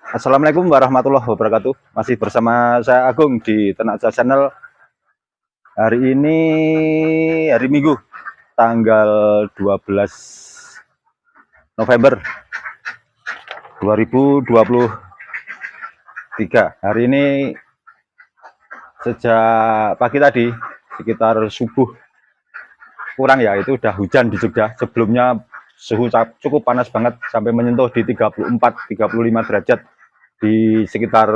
Assalamualaikum warahmatullahi wabarakatuh. Masih bersama saya Agung di Ternak Cuaca Channel. Hari ini hari Minggu, tanggal 12 November 2023. Hari ini sejak pagi tadi, sekitar subuh kurang ya, itu udah hujan di Jogja. Sebelumnya suhu cukup panas banget, sampai menyentuh di 34-35 derajat di sekitar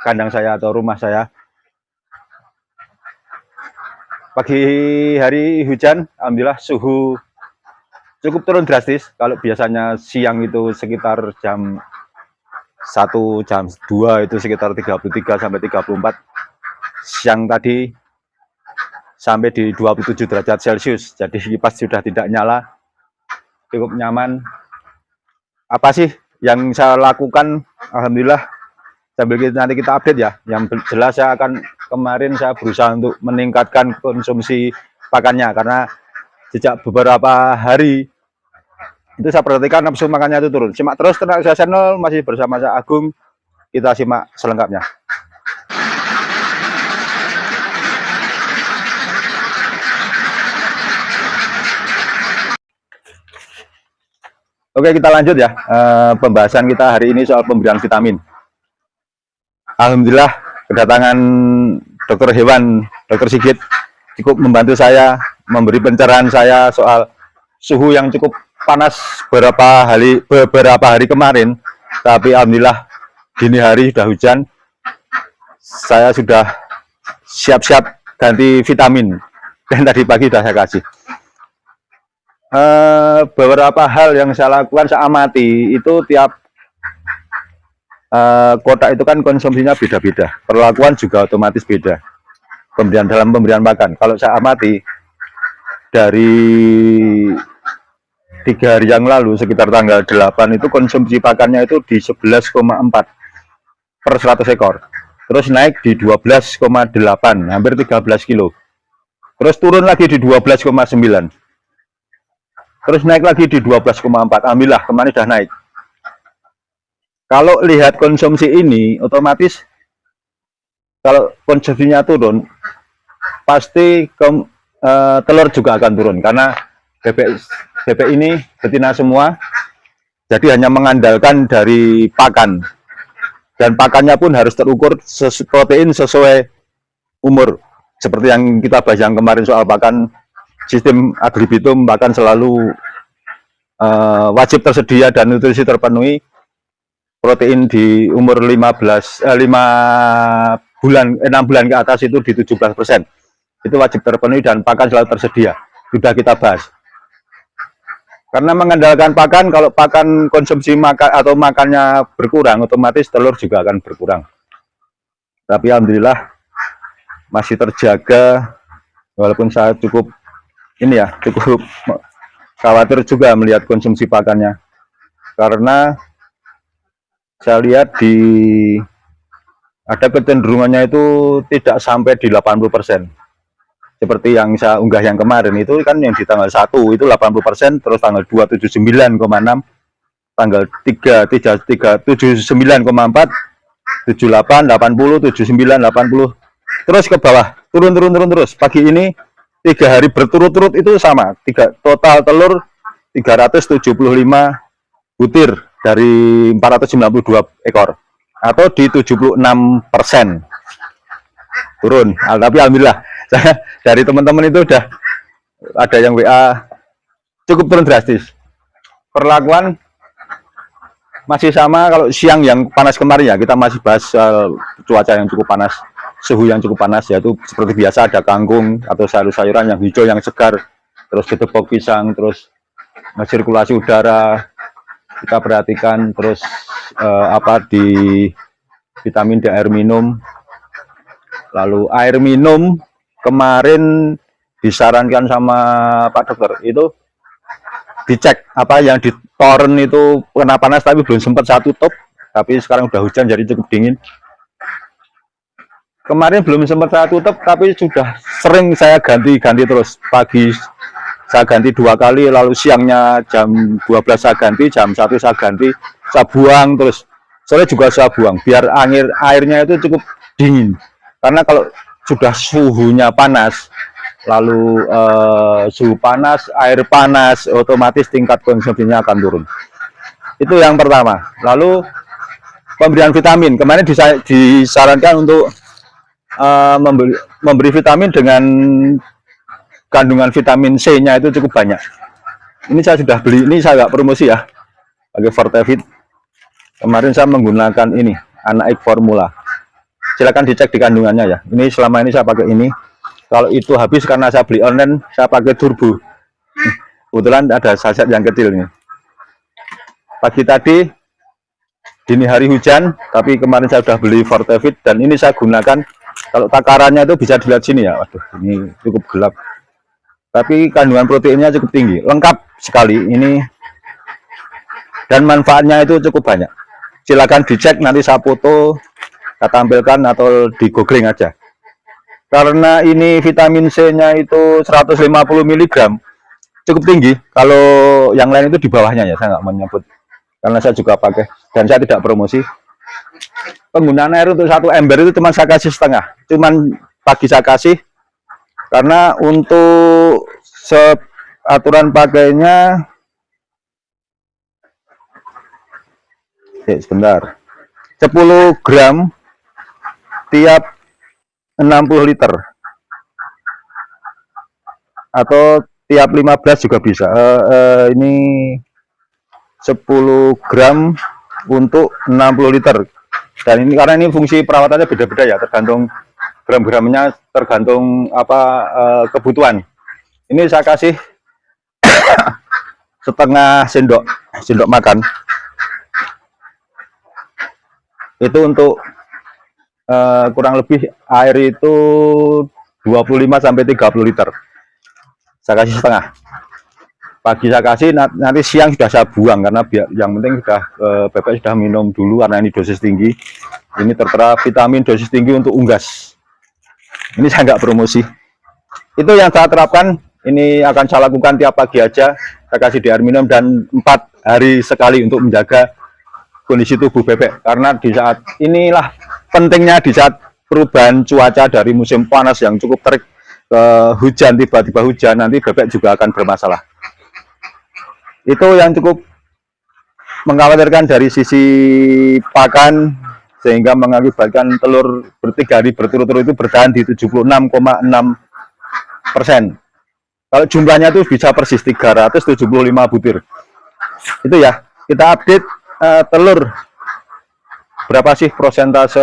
kandang saya atau rumah saya. Pagi hari hujan, alhamdulillah suhu cukup turun drastis. Kalau biasanya siang itu sekitar jam 1, jam 2 itu sekitar 33 sampai 34. Siang tadi sampai di 27 derajat Celcius. Jadi kipas sudah tidak nyala. Cukup nyaman. Apa sih yang saya lakukan? Alhamdulillah, sambil nanti kita update ya. Yang jelas saya akan, kemarin saya berusaha untuk meningkatkan konsumsi pakannya, karena sejak beberapa hari itu saya perhatikan nafsu makannya itu turun. Simak terus Ternak Cuaca Channel, masih bersama saya Agung. Kita simak selengkapnya. Oke, kita lanjut ya. Pembahasan kita hari ini soal pemberian vitamin. Alhamdulillah, kedatangan dokter hewan, Dokter Sigit, cukup membantu saya, memberi pencerahan saya soal suhu yang cukup panas beberapa hari kemarin. Tapi alhamdulillah, dini hari sudah hujan. Saya sudah siap-siap ganti vitamin, dan tadi pagi sudah saya kasih. Beberapa hal yang saya lakukan, saya amati itu tiap kotak itu kan konsumsinya beda-beda, perlakuan juga otomatis beda dalam pemberian makan. Kalau saya amati dari 3 hari yang lalu, sekitar tanggal 8 itu konsumsi pakannya itu di 11,4 per 100 ekor, terus naik di 12,8, hampir 13 kilo, terus turun lagi di 12,9, terus naik lagi di 12,4. Alhamdulillah kemarin sudah naik. Kalau lihat konsumsi ini, otomatis kalau konsumsinya turun, pasti telur juga akan turun, karena bebek ini betina semua, jadi hanya mengandalkan dari pakan, dan pakannya pun harus terukur protein sesuai umur. Seperti yang kita bahas yang kemarin soal pakan, sistem Agribitum bahkan selalu wajib tersedia dan nutrisi terpenuhi. Protein di umur 6 bulan ke atas itu di 17%. Itu wajib terpenuhi, dan pakan selalu tersedia. Sudah kita bahas. Karena mengandalkan pakan, kalau pakan konsumsi atau makannya berkurang, otomatis telur juga akan berkurang. Tapi alhamdulillah masih terjaga, walaupun saya cukup khawatir juga melihat konsumsi pakannya, karena saya lihat ada kecenderungannya itu tidak sampai di 80%. Seperti yang saya unggah yang kemarin itu kan, yang di tanggal 1 itu 80%, terus tanggal 2 79,6, tanggal 3 79,4, 78, 80, 79, 80, terus ke bawah, turun terus. Pagi ini 3 hari berturut-turut itu sama, total telur 375 butir dari 492 ekor, atau di 76% turun. Tapi alhamdulillah, saya dari teman-teman itu udah ada yang WA, cukup turun drastis. Perlakuan masih sama. Kalau siang yang panas kemarin ya, kita masih bahas cuaca yang cukup panas, suhu yang cukup panas, yaitu seperti biasa ada kangkung atau sayur-sayuran yang hijau yang segar, terus gedebok pisang, terus sirkulasi udara kita perhatikan, terus di vitamin D, air minum. Lalu air minum kemarin disarankan sama Pak Dokter itu dicek, apa yang di toren itu kena panas, tapi belum sempat satu top. Tapi sekarang udah hujan jadi cukup dingin. Kemarin belum sempat satu top, tapi sudah sering saya ganti terus. Pagi saya ganti 2 kali, lalu siangnya jam 12 saya ganti, jam 1 saya ganti, saya buang terus Soalnya juga saya buang biar airnya itu cukup dingin. Karena kalau sudah suhunya panas, lalu suhu panas, air panas, otomatis tingkat konsumsinya akan turun. Itu yang pertama. Lalu pemberian vitamin. Kemarin disarankan untuk memberi vitamin dengan kandungan vitamin C-nya itu cukup banyak. Ini saya sudah beli, ini saya nggak promosi ya, pakai Fortevit. Kemarin saya menggunakan ini, Anaik Formula. Silakan dicek di kandungannya ya. Ini selama ini saya pakai ini. Kalau itu habis karena saya beli online, saya pakai turbo. Kebetulan ada saset yang kecil ini. Pagi tadi, dini hari hujan, tapi kemarin saya sudah beli Fortevit dan ini saya gunakan. Kalau takarannya itu bisa dilihat sini ya. Waduh, ini cukup gelap. Tapi kandungan proteinnya cukup tinggi, lengkap sekali ini. Dan manfaatnya itu cukup banyak. Silakan dicek, nanti saya foto, saya tampilkan atau di googling aja. Karena ini vitamin C-nya itu 150 mg, cukup tinggi. Kalau yang lain itu di bawahnya ya, saya nggak menyebut. Karena saya juga pakai, dan saya tidak promosi. Penggunaan air untuk 1 ember itu cuma saya kasih setengah. Cuman pagi saya kasih, karena untuk aturan pakainya, sebentar, 10 gram tiap 60 liter atau tiap 15 juga bisa. Ini 10 gram untuk 60 liter. Dan ini karena ini fungsi perawatannya beda-beda ya, tergantung gram-gramnya, tergantung kebutuhan. Ini saya kasih setengah sendok makan. Itu untuk kurang lebih air itu 25 sampai 30 liter. Saya kasih setengah. Pagi saya kasih, nanti siang sudah saya buang karena yang penting sudah bebek sudah minum dulu karena ini dosis tinggi. Ini tertera vitamin dosis tinggi untuk unggas. Ini saya nggak promosi. Itu yang saya terapkan. Ini akan saya lakukan tiap pagi aja. Saya kasih di air minum dan 4 hari sekali untuk menjaga kondisi tubuh bebek. Karena di saat inilah pentingnya, di saat perubahan cuaca dari musim panas yang cukup terik ke hujan, tiba-tiba hujan, nanti bebek juga akan bermasalah. Itu yang cukup mengkhawatirkan dari sisi pakan, sehingga mengakibatkan telur 3 hari berturut-turut itu bertahan di 76,6%. Kalau jumlahnya itu bisa persis 375 butir. Itu ya, kita update telur berapa sih persentase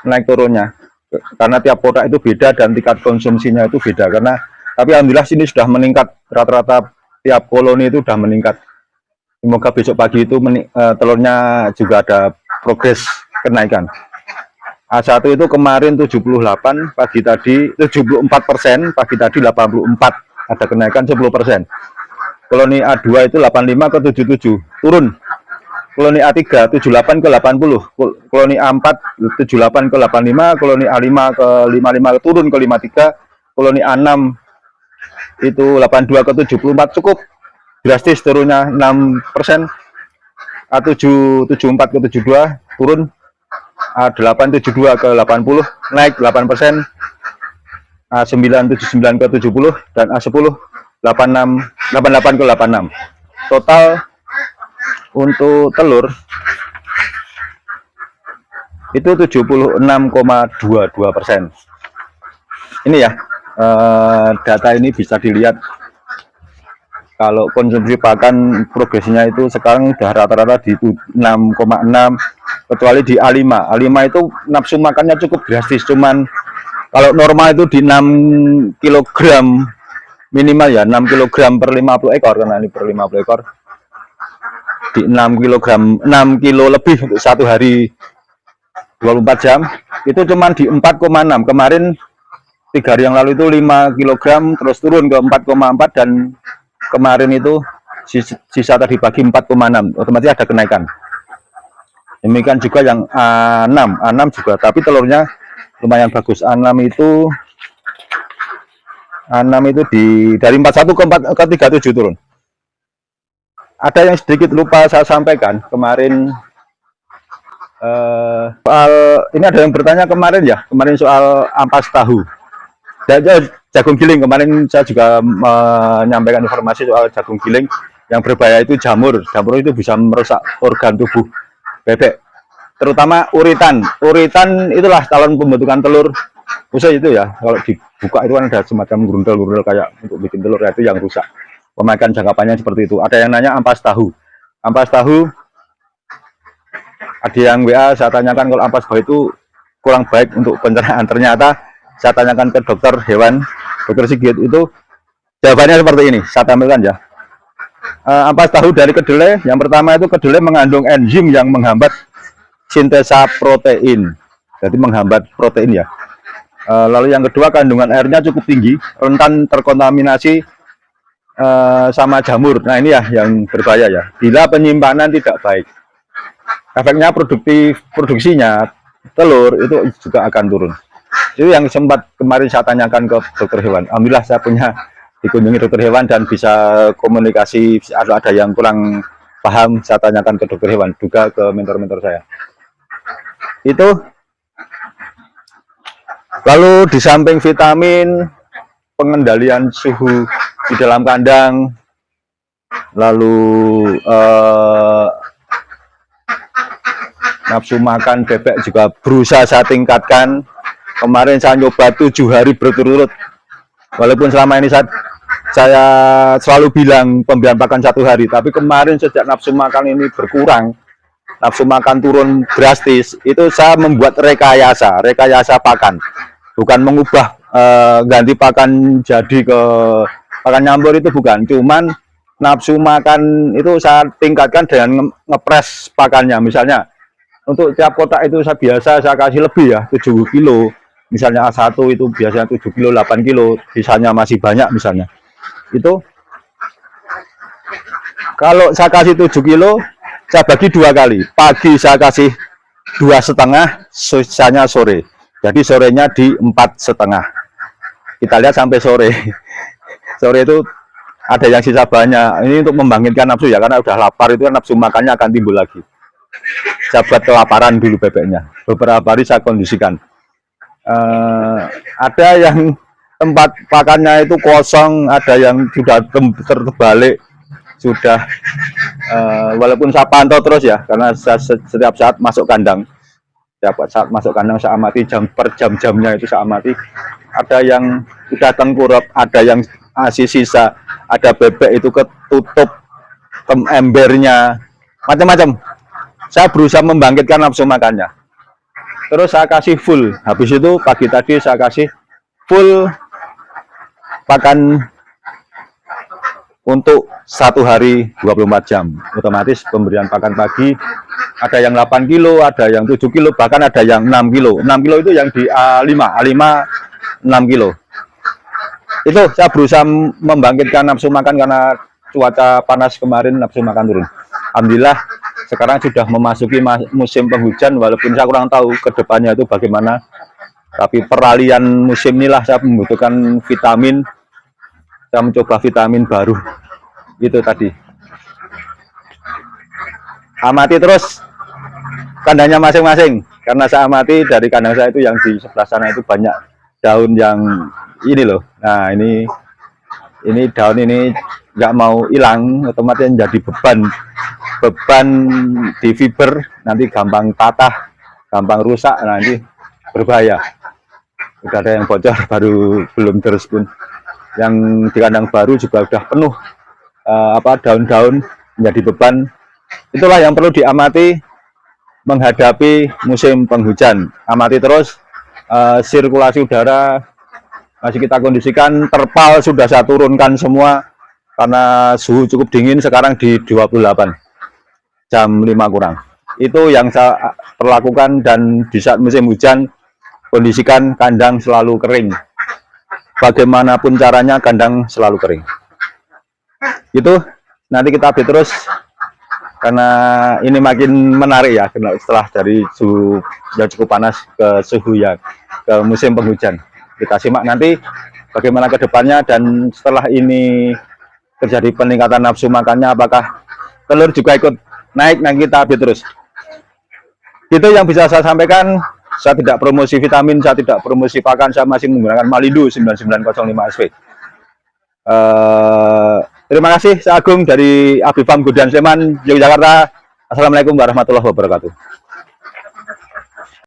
naik turunnya. Karena tiap kotak itu beda dan tingkat konsumsinya itu beda. Tapi alhamdulillah sini sudah meningkat, rata-rata tiap koloni itu sudah meningkat. Semoga besok pagi itu telurnya juga ada progres kenaikan. A1 itu kemarin 78, pagi tadi 74%, pagi tadi 84, ada kenaikan 10%. Koloni A2 itu 85 ke 77, turun. Koloni A3 78 ke 80, koloni A4 78 ke 85, koloni A5 ke 55 turun ke 53, koloni A6 itu 82 ke 74, cukup drastis turunnya 6%. A7 74 ke 72 turun, A8 72 ke 80 naik 8%, A9 79 ke 70, dan A10 88 ke 86. Total untuk telur itu 76,22%. Ini ya, data ini bisa dilihat. Kalau konsumsi pakan progresnya itu sekarang udah rata-rata di 6,6, kecuali di A5. A5 itu nafsu makannya cukup drastis, cuman kalau normal itu di 6 kg minimal ya, 6 kg per 50 ekor, karena ini per 50 ekor. Di 6 kg, 6 kilo lebih untuk 1 hari 24 jam, itu cuman di 4,6. Kemarin 3 hari yang lalu itu 5 kg, terus turun ke 4,4, dan kemarin itu sisa tadi pagi 4,6, otomatis ada kenaikan. Demikian juga yang A6 juga, tapi telurnya lumayan bagus. A6 itu dari 41 ke 37 turun. Ada yang sedikit lupa saya sampaikan, kemarin Soal ini ada yang bertanya kemarin soal ampas tahu. Jagung giling, kemarin saya juga menyampaikan informasi soal jagung giling yang berbahaya itu jamur. Jamur itu bisa merusak organ tubuh bebek, terutama uritan. Uritan itulah calon pembentukan telur khusus itu ya. Kalau dibuka itu kan ada semacam gurundel-gurundel kayak untuk bikin telur, itu yang rusak. Pemakaian jangka panjang seperti itu. Ada yang nanya ampas tahu. Ampas tahu, ada yang WA saya tanyakan kalau ampas tahu itu kurang baik untuk pencernaan. Ternyata saya tanyakan ke dokter hewan, dokter Sigit, itu jawabannya seperti ini. Saya tampilkan ya. Ampas tahu dari kedelai, yang pertama itu kedelai mengandung enzim yang menghambat sintesa protein, jadi menghambat protein ya. Lalu yang kedua, kandungan airnya cukup tinggi, rentan terkontaminasi sama jamur. Nah ini ya yang berbahaya ya, bila penyimpanan tidak baik, efeknya produksinya telur itu juga akan turun. Itu yang sempat kemarin saya tanyakan ke dokter hewan. Alhamdulillah saya punya dikunjungi dokter hewan dan bisa komunikasi. Ada yang kurang paham, saya tanyakan ke dokter hewan, juga ke mentor-mentor saya. Itu lalu di samping vitamin, pengendalian suhu di dalam kandang, lalu nafsu makan bebek juga berusaha saya tingkatkan. Kemarin saya nyoba 7 hari berturut-turut, walaupun selama ini saya selalu bilang pemberian pakan 1 hari, tapi kemarin sejak nafsu makan ini berkurang, nafsu makan turun drastis, itu saya membuat rekayasa pakan, bukan mengubah ganti pakan jadi ke pakan nyampur, itu bukan, cuman nafsu makan itu saya tingkatkan dengan ngepres pakannya. Misalnya untuk tiap kotak itu saya kasih lebih ya, 7 kilo. Misalnya A1 itu biasanya 7 kilo, 8 kilo, sisanya masih banyak misalnya. Itu kalau saya kasih 7 kilo, saya bagi 2 kali. Pagi saya kasih 2,5, sisanya sore. Jadi sorenya di 4,5. Kita lihat sampai sore. Sore itu ada yang sisa banyak. Ini untuk membangkitkan nafsu ya, karena udah lapar itu kan nafsu makannya akan timbul lagi. Saya buat kelaparan dulu bebeknya. Beberapa hari saya kondisikan. Ada yang tempat pakannya itu kosong, ada yang sudah terbalik, sudah walaupun saya pantau terus ya, karena saya setiap saat masuk kandang, saya amati jam-jamnya itu saya amati. Ada yang sudah tengkurap, ada yang masih sisa, ada bebek itu ketutup embernya, macam-macam. Saya berusaha membangkitkan nafsu makannya. Terus saya kasih full. Habis itu pagi tadi saya kasih full pakan untuk 1 hari 24 jam. Otomatis pemberian pakan pagi ada yang 8 kilo, ada yang 7 kilo, bahkan ada yang 6 kilo. 6 kilo itu yang di A5 6 kilo. Itu saya berusaha membangkitkan nafsu makan karena cuaca panas kemarin, nafsu makan turun. Alhamdulillah sekarang sudah memasuki musim penghujan, walaupun saya kurang tahu ke depannya itu bagaimana. Tapi peralihan musim inilah saya membutuhkan vitamin. Saya mencoba vitamin baru. Itu tadi. Amati terus kandangnya masing-masing. Karena saya amati dari kandang saya itu yang di sebelah sana itu banyak daun yang ini loh. Nah ini daun ini nggak mau hilang, otomatis jadi beban di fiber, nanti gampang patah, gampang rusak, nanti berbahaya. Udah ada yang bocor, baru belum terus pun. Yang di kandang baru juga udah penuh daun-daun menjadi beban. Itulah yang perlu diamati menghadapi musim penghujan. Amati terus sirkulasi udara masih kita kondisikan. Terpal sudah saya turunkan semua karena suhu cukup dingin, sekarang di 28 jam 5 kurang. Itu yang saya perlakukan, dan di saat musim hujan kondisikan kandang selalu kering. Bagaimanapun caranya kandang selalu kering. Itu nanti kita update terus karena ini makin menarik ya, setelah dari suhu yang cukup panas ke suhu yang ke musim penghujan. Kita simak nanti bagaimana ke depannya, dan setelah ini terjadi peningkatan nafsu makannya, apakah telur juga ikut naik. Nah kita update terus. Itu yang bisa saya sampaikan. Saya tidak promosi vitamin, saya tidak promosi pakan, saya masih menggunakan Malindo 9905 SP. Terima kasih, saya Agung dari Abi Farm Godan Sleman, Yogyakarta. Assalamualaikum warahmatullahi wabarakatuh.